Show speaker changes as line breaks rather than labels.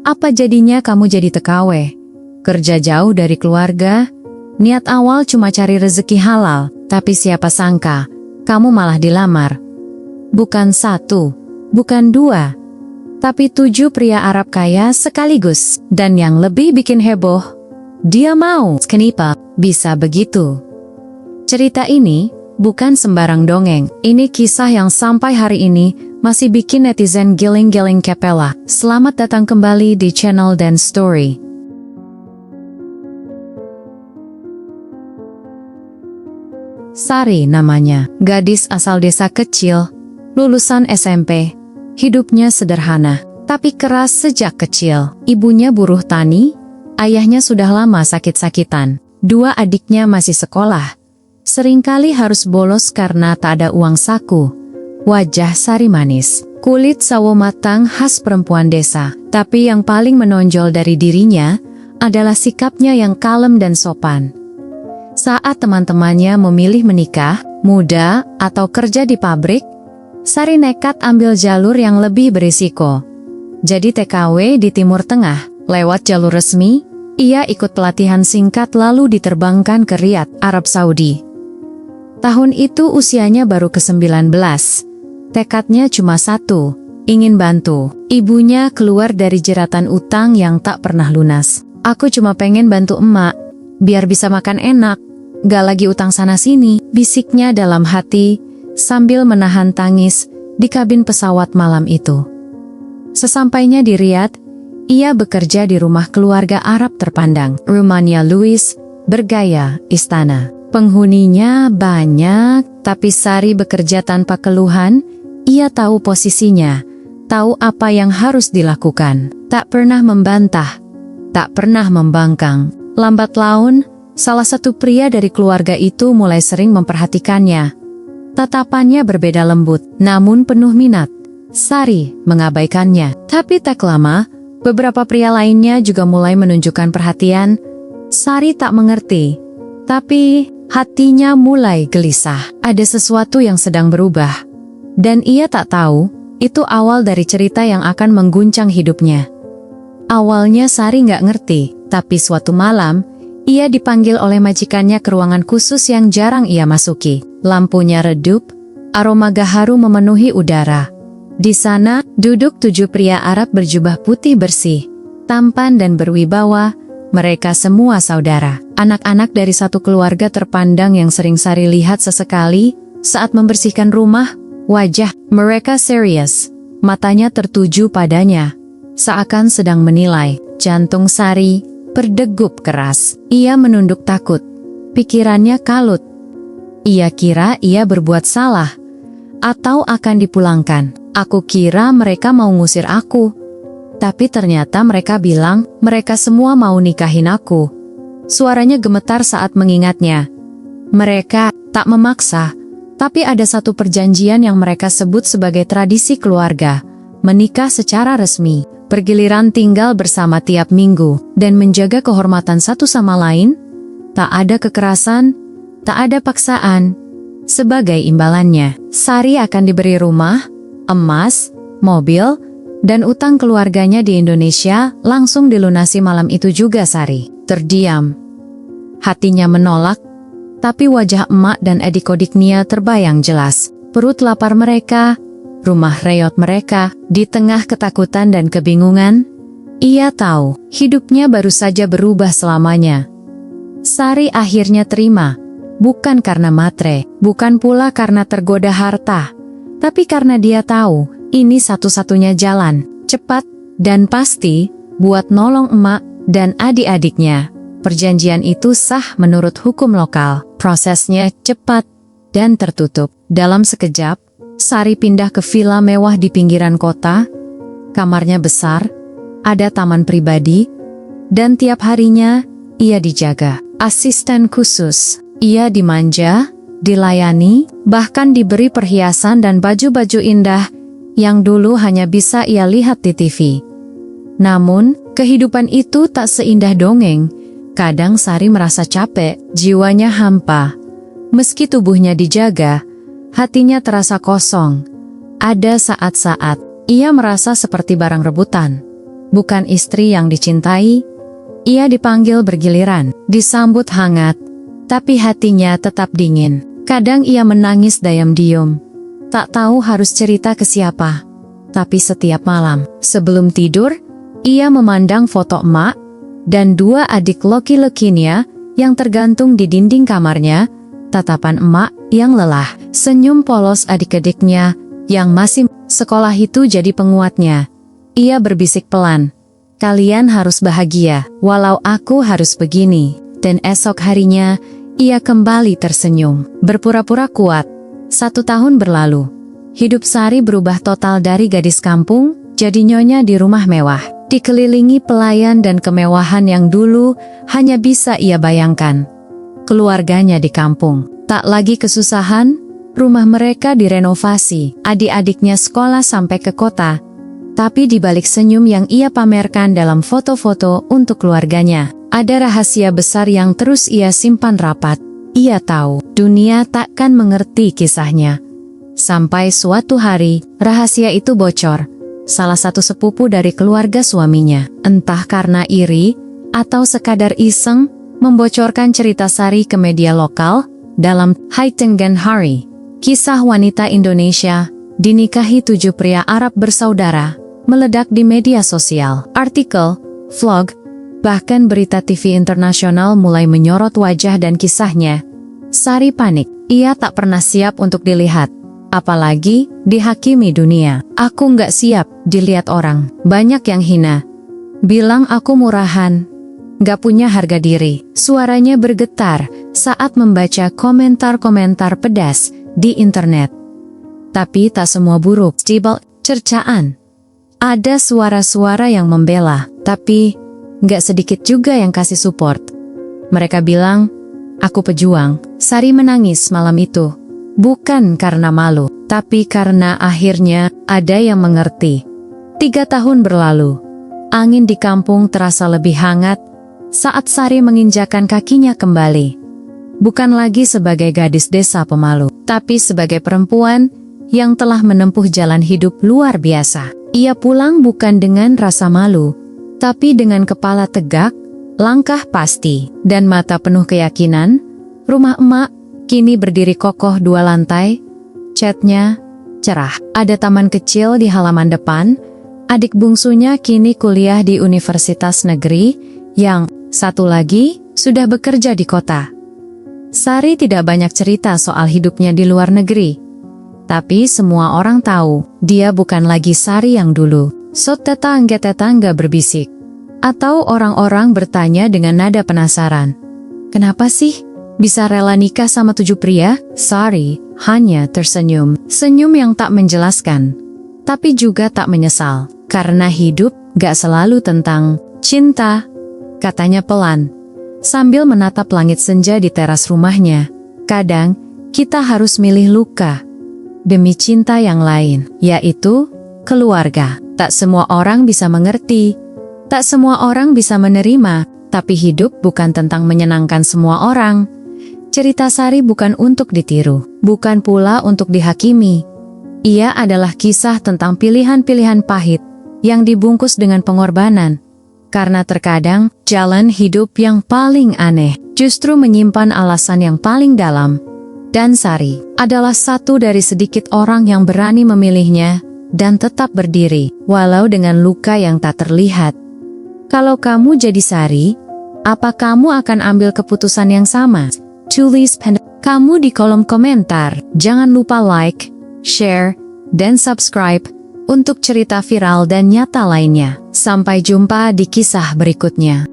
Apa jadinya kamu jadi TKW? Kerja jauh dari keluarga? Niat awal cuma cari rezeki halal, tapi siapa sangka, kamu malah dilamar. Bukan 1, bukan 2, tapi 7 pria Arab kaya sekaligus. Dan yang lebih bikin heboh, dia mau. Kenapa bisa begitu? Cerita ini bukan sembarang dongeng. Ini kisah yang sampai hari ini masih bikin netizen giling-giling kepala. Selamat datang kembali di channel Dan Story. Sari namanya, gadis asal desa kecil, lulusan SMP. Hidupnya sederhana, tapi keras sejak kecil. Ibunya buruh tani, ayahnya sudah lama sakit-sakitan. 2 adiknya masih sekolah. Seringkali harus bolos karena tak ada uang saku. Wajah Sari manis, kulit sawo matang khas perempuan desa. Tapi yang paling menonjol dari dirinya adalah sikapnya yang kalem dan sopan. Saat teman-temannya memilih menikah, muda, atau kerja di pabrik, Sari nekat ambil jalur yang lebih berisiko. Jadi TKW di Timur Tengah, lewat jalur resmi, ia ikut pelatihan singkat lalu diterbangkan ke Riyadh, Arab Saudi. Tahun itu usianya baru ke-19. Tekadnya cuma satu, ingin bantu. Ibunya keluar dari jeratan utang yang tak pernah lunas. Aku cuma pengen bantu emak, biar bisa makan enak. Gak lagi utang sana-sini, bisiknya dalam hati, sambil menahan tangis di kabin pesawat malam itu. Sesampainya di Riyadh, ia bekerja di rumah keluarga Arab terpandang. Rumahnya luis, bergaya, istana. Penghuninya banyak, tapi Sari bekerja tanpa keluhan. Ia tahu posisinya, tahu apa yang harus dilakukan. Tak pernah membantah, tak pernah membangkang. Lambat laun, salah satu pria dari keluarga itu mulai sering memperhatikannya. Tatapannya berbeda lembut, namun penuh minat. Sari mengabaikannya. Tapi tak lama, beberapa pria lainnya juga mulai menunjukkan perhatian. Sari tak mengerti, tapi hatinya mulai gelisah. Ada sesuatu yang sedang berubah. Dan ia tak tahu, itu awal dari cerita yang akan mengguncang hidupnya. Awalnya Sari nggak ngerti, tapi suatu malam, ia dipanggil oleh majikannya ke ruangan khusus yang jarang ia masuki. Lampunya redup, aroma gaharu memenuhi udara. Di sana, duduk 7 pria Arab berjubah putih bersih, tampan dan berwibawa. Mereka semua saudara, anak-anak dari satu keluarga terpandang yang sering Sari lihat sesekali saat membersihkan rumah. Wajah mereka serius, matanya tertuju padanya, seakan sedang menilai. Jantung Sari berdegup keras. Ia menunduk takut, pikirannya kalut. Ia kira ia berbuat salah, atau akan dipulangkan. Aku kira mereka mau ngusir aku, tapi ternyata mereka bilang mereka semua mau nikahin aku. Suaranya gemetar saat mengingatnya. Mereka tak memaksa, tapi ada satu perjanjian yang mereka sebut sebagai tradisi keluarga, menikah secara resmi, bergiliran tinggal bersama tiap minggu, dan menjaga kehormatan satu sama lain. Tak ada kekerasan, tak ada paksaan. Sebagai imbalannya, Sari akan diberi rumah, emas, mobil, dan utang keluarganya di Indonesia langsung dilunasi malam itu juga. Sari terdiam. Hatinya menolak, tapi wajah emak dan adik-adiknya terbayang jelas. Perut lapar mereka, rumah reot mereka, di tengah ketakutan dan kebingungan. Ia tahu, hidupnya baru saja berubah selamanya. Sari akhirnya terima, bukan karena matre, bukan pula karena tergoda harta, tapi karena dia tahu, ini satu-satunya jalan, cepat, dan pasti, buat nolong emak dan adik-adiknya. Perjanjian itu sah menurut hukum lokal. Prosesnya cepat dan tertutup. Dalam sekejap, Sari pindah ke villa mewah di pinggiran kota. Kamarnya besar, ada taman pribadi, dan tiap harinya, ia dijaga. Asisten khusus, ia dimanja, dilayani, bahkan diberi perhiasan dan baju-baju indah yang dulu hanya bisa ia lihat di TV. Namun, kehidupan itu tak seindah dongeng. Kadang Sari merasa capek, jiwanya hampa. Meski tubuhnya dijaga, hatinya terasa kosong. Ada saat-saat ia merasa seperti barang rebutan. bukan istri yang dicintai. Ia dipanggil bergiliran, disambut hangat, tapi hatinya tetap dingin. Kadang ia menangis diam-diam, tak tahu harus cerita ke siapa. Tapi setiap malam, sebelum tidur, ia memandang foto emak dan dua adik laki-lakinya yang tergantung di dinding kamarnya. Tatapan emak yang lelah, senyum polos adik-adiknya yang masih sekolah itu jadi penguatnya. Ia berbisik pelan, "Kalian harus bahagia, walau aku harus begini." Dan esok harinya, ia kembali tersenyum, berpura-pura kuat. 1 tahun berlalu. Hidup Sari berubah total dari gadis kampung, jadi nyonya di rumah mewah. Dikelilingi pelayan dan kemewahan yang dulu hanya bisa ia bayangkan. Keluarganya di kampung tak lagi kesusahan, rumah mereka direnovasi, adik-adiknya sekolah sampai ke kota. Tapi di balik senyum yang ia pamerkan dalam foto-foto untuk keluarganya, ada rahasia besar yang terus ia simpan rapat. Ia tahu dunia takkan mengerti kisahnya. Sampai suatu hari, rahasia itu bocor. Salah satu sepupu dari keluarga suaminya, entah karena iri atau sekadar iseng, membocorkan cerita Sari ke media lokal dalam Hai Tenggan Hari. Kisah wanita Indonesia dinikahi 7 pria Arab bersaudara meledak di media sosial. Artikel, vlog, bahkan berita TV internasional mulai menyorot wajah dan kisahnya. Sari panik. Ia tak pernah siap untuk dilihat, apalagi dihakimi dunia. "Aku nggak siap dilihat orang. Banyak yang hina. Bilang aku murahan. Gak punya harga diri." Suaranya bergetar saat membaca komentar-komentar pedas di internet. Tapi tak semua buruk, stibal, cercaan. Ada suara-suara yang membela, tapi gak sedikit juga yang kasih support. Mereka bilang, "Aku pejuang." Sari menangis malam itu. Bukan karena malu, tapi karena akhirnya ada yang mengerti. 3 tahun berlalu. Angin di kampung terasa lebih hangat saat Sari menginjakan kakinya kembali. Bukan lagi sebagai gadis desa pemalu, tapi sebagai perempuan yang telah menempuh jalan hidup luar biasa. Ia pulang bukan dengan rasa malu, tapi dengan kepala tegak, langkah pasti, dan mata penuh keyakinan. Rumah emak kini berdiri kokoh 2 lantai, catnya cerah. Ada taman kecil di halaman depan. Adik bungsunya kini kuliah di universitas negeri, yang satu lagi sudah bekerja di kota. Sari tidak banyak cerita soal hidupnya di luar negeri. Tapi semua orang tahu, dia bukan lagi Sari yang dulu. Tetangga-tetangga berbisik. Atau orang-orang bertanya dengan nada penasaran. Kenapa sih bisa rela nikah sama 7 pria? Sari hanya tersenyum. Senyum yang tak menjelaskan. Tapi juga tak menyesal. Karena hidup gak selalu tentang cinta, katanya pelan, sambil menatap langit senja di teras rumahnya. Kadang, kita harus milih luka demi cinta yang lain, yaitu keluarga. Tak semua orang bisa mengerti, tak semua orang bisa menerima, tapi hidup bukan tentang menyenangkan semua orang. Cerita Sari bukan untuk ditiru, bukan pula untuk dihakimi. Ia adalah kisah tentang pilihan-pilihan pahit yang dibungkus dengan pengorbanan. Karena terkadang, jalan hidup yang paling aneh justru menyimpan alasan yang paling dalam. Dan Sari adalah satu dari sedikit orang yang berani memilihnya dan tetap berdiri, walau dengan luka yang tak terlihat. Kalau kamu jadi Sari, apa kamu akan ambil keputusan yang sama? Tulis kamu di kolom komentar. Jangan lupa like, share, dan subscribe untuk cerita viral dan nyata lainnya. Sampai jumpa di kisah berikutnya.